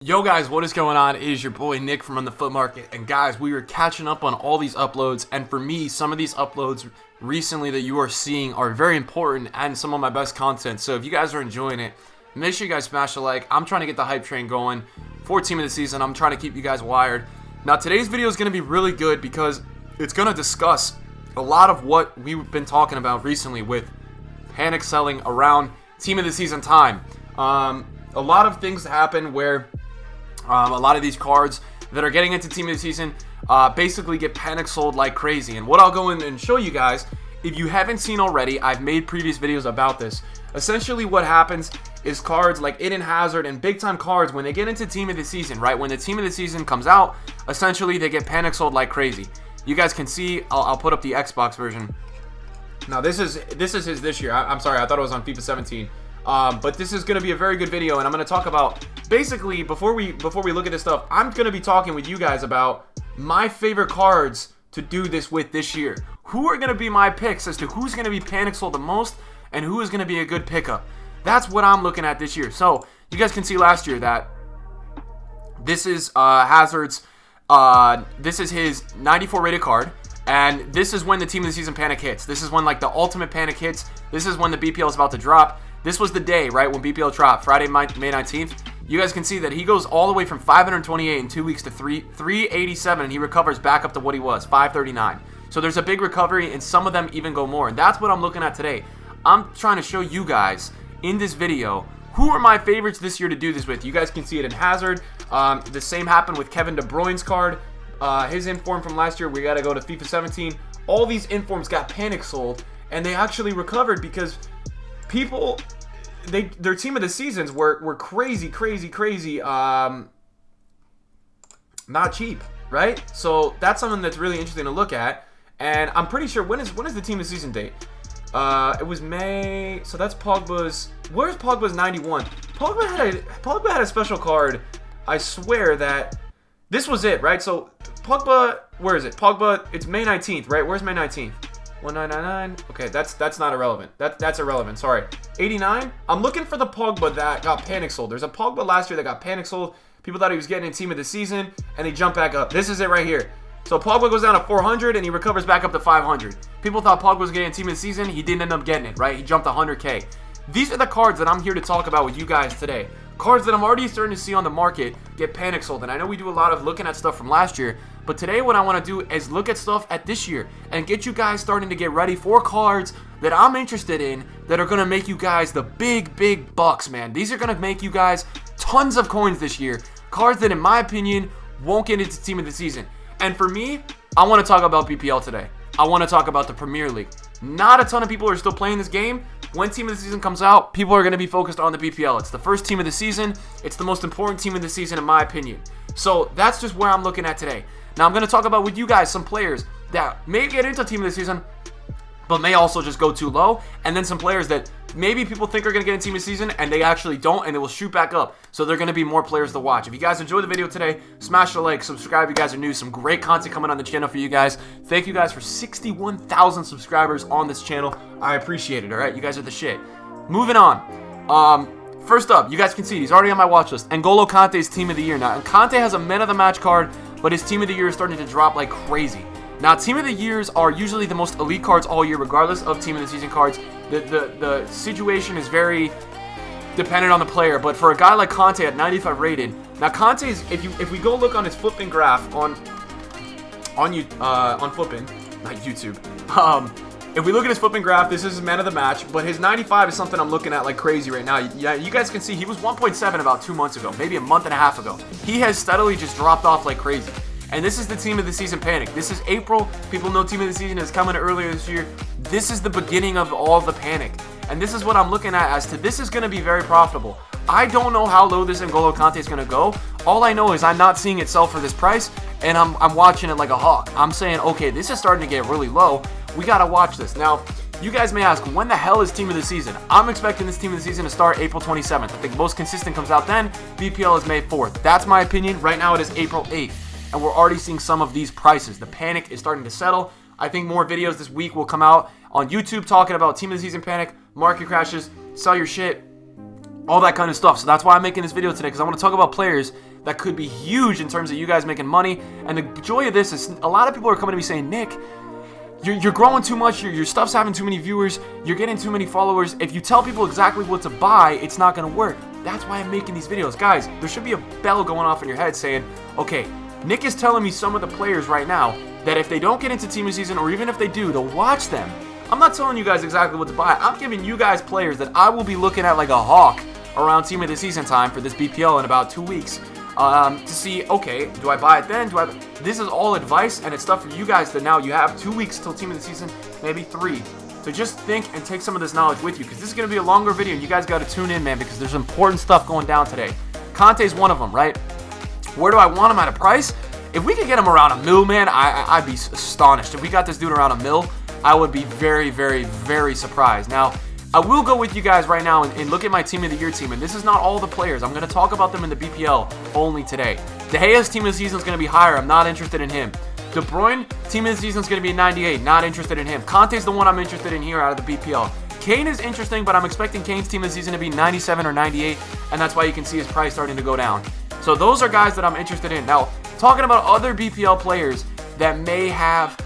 Yo guys, what is going on? It is your boy Nick from On the Foot Market, and guys, we are catching up on all these uploads, and for me, some of these uploads recently that you are seeing are very important and some of my best content. So if you guys are enjoying it, make sure you guys smash a like. I'm trying to get the hype train going for team of the season. I'm trying to keep you guys wired. Now today's video is going to be really good because it's going to discuss a lot of what we've been talking about recently with panic selling around team of the season time. A lot of things happen where a lot of these cards that are getting into team of the season basically get panic sold like crazy. And what I'll go in and show you guys, if you haven't seen already, I've made previous videos about this. Essentially what happens is cards like Eden Hazard and big time cards, when they get into team of the season, right? When the team of the season comes out, essentially they get panic sold like crazy. You guys can see, I'll put up the Xbox version. Now this is his this year. I'm sorry, I thought it was on FIFA 17. But this is going to be a very good video, and I'm going to talk about, basically, before we look at this stuff, I'm going to be talking with you guys about my favorite cards to do this with this year. Who are going to be my picks as to who's going to be panic sold the most and who is going to be a good pickup. That's what I'm looking at this year. So you guys can see last year that this is Hazard's, this is his 94 rated card. And this is when the team of the season panic hits. This is when like the ultimate panic hits. This is when the BPL is about to drop. This was the day, right, when BPL dropped, Friday, May 19th. You guys can see that he goes all the way from 528 in 2 weeks to 387, and he recovers back up to what he was, 539. So there's a big recovery, and some of them even go more. And that's what I'm looking at today. I'm trying to show you guys in this video who are my favorites this year to do this with. You guys can see it in Hazard. The same happened with Kevin De Bruyne's card. His inform from last year, we got to go to FIFA 17. All these informs got panic sold, and they actually recovered because people, their team of the seasons were crazy, not cheap, right? So that's something that's really interesting to look at. And I'm pretty sure, when is the team of the season date? It was May, so that's Pogba's. Where's Pogba's 91? Pogba had a special card. I swear that this was it, right? So Pogba, where is it? Pogba, it's May 19th, right? Where's May 19th? 1999. Okay, that's not irrelevant. That's irrelevant. Sorry. 89. I'm looking for the Pogba that got panic sold. There's a Pogba last year that got panic sold. People thought he was getting in team of the season, and he jumped back up. This is it right here. So Pogba goes down to 400, and he recovers back up to 500. People thought Pogba was getting in team of the season. He didn't end up getting it, right? He jumped 100K. These are the cards that I'm here to talk about with you guys today. Cards that I'm already starting to see on the market get panic sold. And I know we do a lot of looking at stuff from last year, but today what I want to do is look at stuff at this year and get you guys starting to get ready for cards that I'm interested in that are going to make you guys the big bucks, man. These are going to make you guys tons of coins this year. Cards that, in my opinion, won't get into team of the season. And for me, I want to talk about BPL today. I want to talk about the Premier League. Not a ton of people are still playing this game. When team of the season comes out, people are going to be focused on the BPL. It's the first team of the season. It's the most important team of the season, in my opinion. So that's just where I'm looking at today. Now I'm going to talk about with you guys some players that may get into team of the season, but may also just go too low. And then some players that maybe people think are going to get in team of the season, and they actually don't, and they will shoot back up. So they're going to be more players to watch. If you guys enjoyed the video today, smash the like, subscribe if you guys are new. Some great content coming on the channel for you guys. Thank you guys for 61,000 subscribers on this channel. I appreciate it, all right? You guys are the shit. Moving on. First up, you guys can see he's already on my watch list. N'Golo Conte's team of the year now. And Conte has a man of the match card, but his team of the year is starting to drop like crazy. Now, team of the years are usually the most elite cards all year, regardless of team of the season cards. The situation is very dependent on the player, but for a guy like Conte at 95 rated, now Conte's, if we go look on his flipping graph on flipping, not YouTube. If we look at his flipping graph, this is his man of the match, but his 95 is something I'm looking at like crazy right now. Yeah, you guys can see he was 1.7 about 2 months ago, maybe a month and a half ago. He has steadily just dropped off like crazy. And this is the team of the season panic. This is April. People know team of the season is coming earlier this year. This is the beginning of all the panic. And this is what I'm looking at as to this is going to be very profitable. I don't know how low this N'Golo Conte is going to go. All I know is I'm not seeing it sell for this price, and I'm watching it like a hawk. I'm saying, okay, this is starting to get really low. We got to watch this. Now, you guys may ask, when the hell is team of the season? I'm expecting this team of the season to start April 27th. I think most consistent comes out then. BPL is May 4th. That's my opinion. Right now it is April 8th. And we're already seeing some of these prices. The panic is starting to settle. I think more videos this week will come out on YouTube talking about team of the season panic, market crashes, sell your shit. all that kind of stuff. So that's why I'm making this video today, because I want to talk about players that could be huge in terms of you guys making money. And the joy of this is a lot of people are coming to me saying, Nick, you're growing too much, your stuff's having too many viewers, you're getting too many followers. If you tell people exactly what to buy, it's not going to work. That's why I'm making these videos. Guys, there should be a bell going off in your head saying, okay, Nick is telling me some of the players right now that if they don't get into team of the season, or even if they do, to watch them. I'm not telling you guys exactly what to buy. I'm giving you guys players that I will be looking at like a hawk around team of the season time for this BPL in about 2 weeks. To see, okay, do I buy it then? This is all advice, and it's stuff for you guys that now you have 2 weeks till team of the season, maybe 3. So just think and take some of this knowledge with you, because this is going to be a longer video, and you guys got to tune in, man, because there's important stuff going down today. Conte's one of them, right? Where do I want him at a price? If we could get him around $1 million, man, I'd be astonished. If we got this dude around $1 million, I would be very, very, very surprised. Now, I will go with you guys right now and look at my Team of the Year team, and this is not all the players. I'm going to talk about them in the BPL only today. De Gea's Team of the Season is going to be higher. I'm not interested in him. De Bruyne, Team of the Season is going to be 98. Not interested in him. Conte's the one I'm interested in here out of the BPL. Kane is interesting, but I'm expecting Kane's Team of the Season to be 97 or 98, and that's why you can see his price starting to go down. So those are guys that I'm interested in. Now, talking about other BPL players that may have,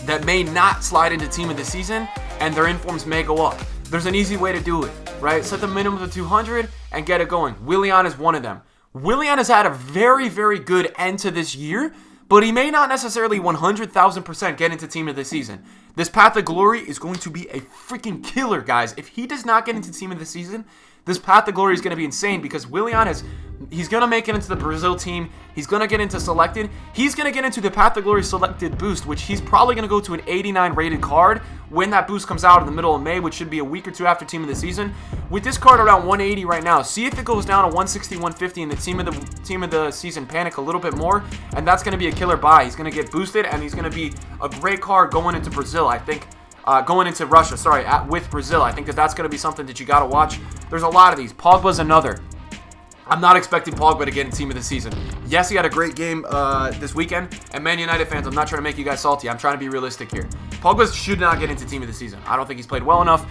that may not slide into Team of the Season, and their informs may go up. There's an easy way to do it, right? Set the minimum to 200 and get it going. Willian is one of them. Willian has had a very, very good end to this year, but he may not necessarily 100,000% get into Team of the Season. This Path of Glory is going to be a freaking killer, guys. If he does not get into Team of the Season, this Path of Glory is going to be insane, because Willian he's going to make it into the Brazil team. He's going to get into selected. He's going to get into the Path of Glory selected boost, which he's probably going to go to an 89 rated card when that boost comes out in the middle of May, which should be a week or two after Team of the Season. With this card around 180 right now, see if it goes down to 160, 150, and the Team of the Season panic a little bit more, and that's going to be a killer buy. He's going to get boosted, and he's going to be a great card going into Brazil, I think. Going into Russia, sorry, with Brazil. I think that's going to be something that you got to watch. There's a lot of these. Pogba's another. I'm not expecting Pogba to get in Team of the Season. Yes, he had a great game this weekend, and Man United fans, I'm not trying to make you guys salty. I'm trying to be realistic here. Pogba should not get into Team of the Season. I don't think he's played well enough.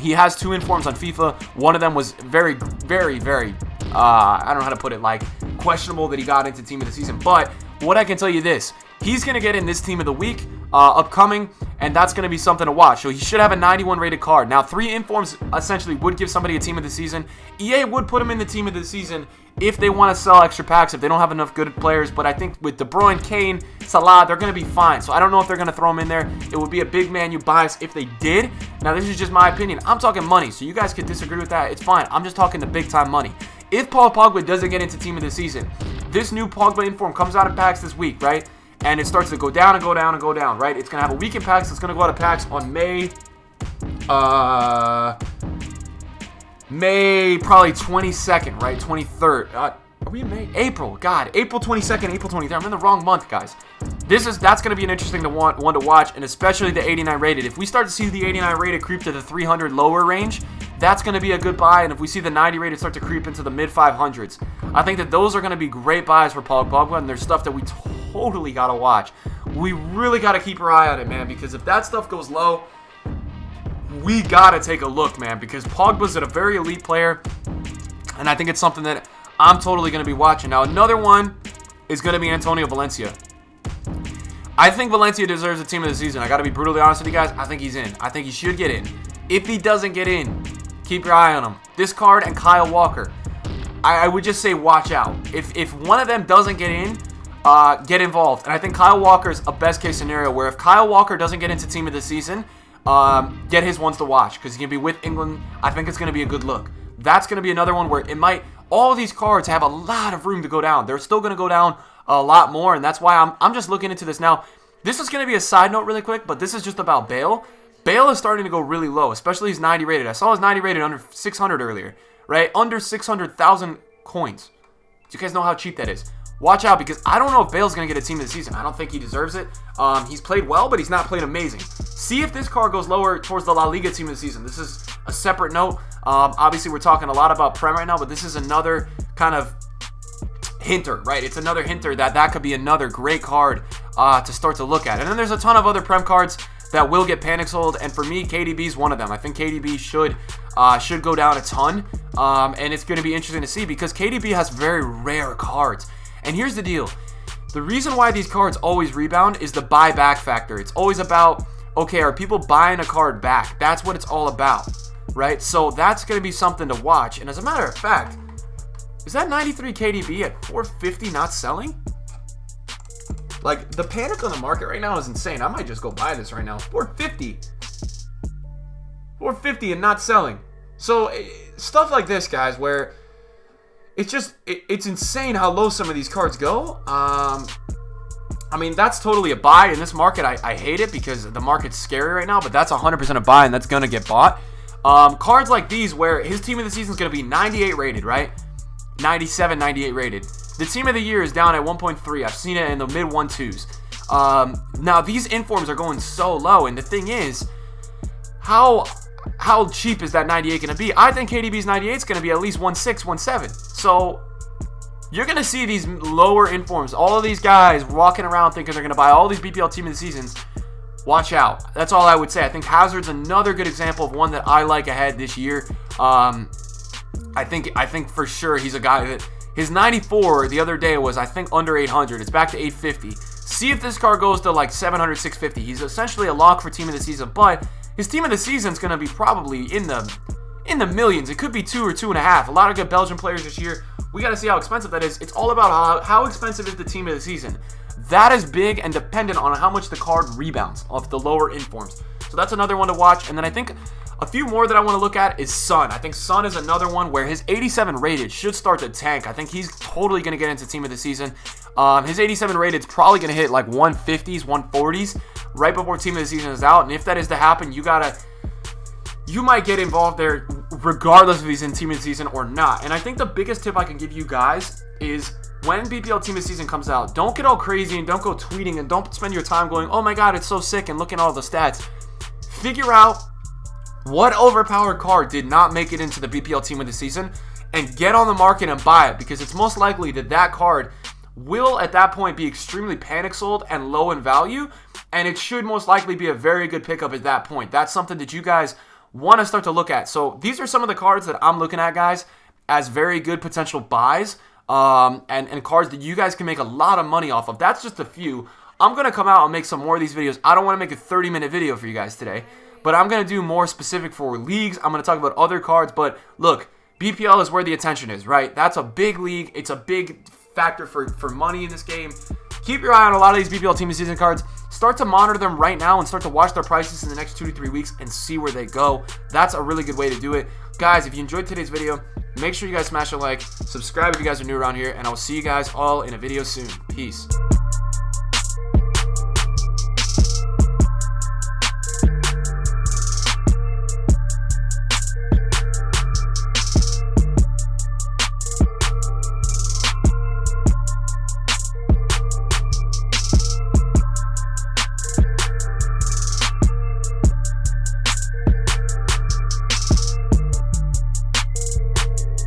He has 2 informs on FIFA. One of them was very, very, very, I don't know how to put it, like, questionable that he got into Team of the Season. But what I can tell you this, he's going to get in this Team of the Week upcoming, and that's going to be something to watch. So he should have a 91 rated card. Now, 3 informs essentially would give somebody a Team of the Season. EA would put him in the Team of the Season if they want to sell extra packs, if they don't have enough good players. But I think with De Bruyne, Kane, Salah, they're going to be fine. So I don't know if they're going to throw him in there. It would be a big Man U bias if they did. Now, this is just my opinion. I'm talking money, so you guys could disagree with that. It's fine. I'm just talking the big-time money. If Paul Pogba doesn't get into Team of the Season, this new Pogba inform comes out of packs this week, right? And it starts to go down and go down and go down, right? It's going to have a week in packs. It's going to go out of packs on May probably 22nd, right? 23rd. Are we in May? April. God, April 22nd, April 23rd. I'm in the wrong month, guys. That's going to be an interesting one to watch, and especially the 89 rated. If we start to see the 89 rated creep to the 300 lower range, that's going to be a good buy. And if we see the 90 rated start to creep into the mid 500s, I think that those are going to be great buys for Paul Pogba, and there's stuff that we totally got to watch. We really got to keep our eye on it, man, because if that stuff goes low, we got to take a look, man, because Pogba's a very elite player, and I think it's something that I'm totally going to be watching. Now, another one is going to be Antonio Valencia. I think Valencia deserves a Team of the Season. I got to be brutally honest with you guys. I think he's in. I think he should get in. If he doesn't get in, keep your eye on him. This card and Kyle Walker, I would just say watch out. If one of them doesn't get in, get involved. And I think Kyle Walker is a best case scenario where if Kyle Walker doesn't get into Team of the Season, get his ones to watch, because he's going to be with England. I think it's going to be a good look. That's going to be another one where it might, all of these cards have a lot of room to go down. They're still going to go down a lot more, and that's why I'm just looking into this. Now, this is going to be a side note really quick, but this is just about Bale. Bale is starting to go really low, especially his 90 rated. I saw his 90 rated under 600 earlier, right? Under 600,000 coins. Do you guys know how cheap that is? Watch out, because I don't know if Bale's going to get a Team of the Season. I don't think he deserves it. He's played well, but he's not played amazing. See if this card goes lower towards the La Liga Team of the Season. This is a separate note. Obviously, we're talking a lot about Prem right now, but this is another kind of hinter, right? It's another hinter that could be another great card to start to look at. And then there's a ton of other Prem cards that will get panic sold, and for me, KDB is one of them. I think KDB should go down a ton, and it's going to be interesting to see because KDB has very rare cards. And here's the deal. The reason why these cards always rebound is the buyback factor. It's always about, okay, are people buying a card back? That's what it's all about, right? So that's going to be something to watch. And as a matter of fact, is that 93 KDB at 450 not selling? Like, the panic on the market right now is insane. I might just go buy this right now. 450. 450 and not selling. So, stuff like this, guys, where it's just, it's insane how low some of these cards go. I mean, that's totally a buy. In this market, I hate it because the market's scary right now, but that's 100% a buy, and that's going to get bought. Cards like these where his team of the season is going to be 98 rated, right? 97, 98 rated. The team of the year is down at 1.3. I've seen it in the mid 1.2s. Now, these informs are going so low, and the thing is, how cheap is that 98 going to be? I think KDB's 98 is going to be at least 1.6, 1.7. So, you're going to see these lower informs. All of these guys walking around thinking they're going to buy all these BPL team of the seasons. Watch out. That's all I would say. I think Hazard's another good example of one that I like ahead this year. I think for sure he's a guy that his 94 the other day was, I think, under 800. It's back to 850. See if this card goes to like 700, 650. He's essentially a lock for team of the season, but his team of the season is going to be probably in the millions. It could be 2 or 2.5. A lot of good Belgian players this year. We got to see how expensive that is. It's all about how expensive is the team of the season. That is big and dependent on how much the card rebounds off the lower informs. So that's another one to watch. And then I think a few more that I want to look at is Son. I think Son is another one where his 87 rated should start to tank. I think he's totally going to get into team of the season. His 87 rated is probably going to hit like 150s, 140s right before team of the season is out. And if that is to happen, you might get involved there regardless if he's in team of the season or not. And I think the biggest tip I can give you guys is when BPL team of the season comes out, don't get all crazy and don't go tweeting and don't spend your time going, oh my god, it's so sick, and looking at all the stats. Figure out what overpowered card did not make it into the BPL team of the season and get on the market and buy it, because it's most likely that card will at that point be extremely panic sold and low in value, and it should most likely be a very good pickup at that point. That's something that you guys want to start to look at. So these are some of the cards that I'm looking at, guys, as very good potential buys, and cards that you guys can make a lot of money off of. That's just a few. I'm going to come out and make some more of these videos. I don't want to make a 30-minute video for you guys today, but I'm going to do more specific for leagues. I'm going to talk about other cards, but look, BPL is where the attention is, right? That's a big league. It's a big factor for money in this game. Keep your eye on a lot of these BPL team of the season cards. Start to monitor them right now and start to watch their prices in the next 2 to 3 weeks and see where they go. That's a really good way to do it. Guys, if you enjoyed today's video, make sure you guys smash a like, subscribe if you guys are new around here, and I will see you guys all in a video soon. Peace.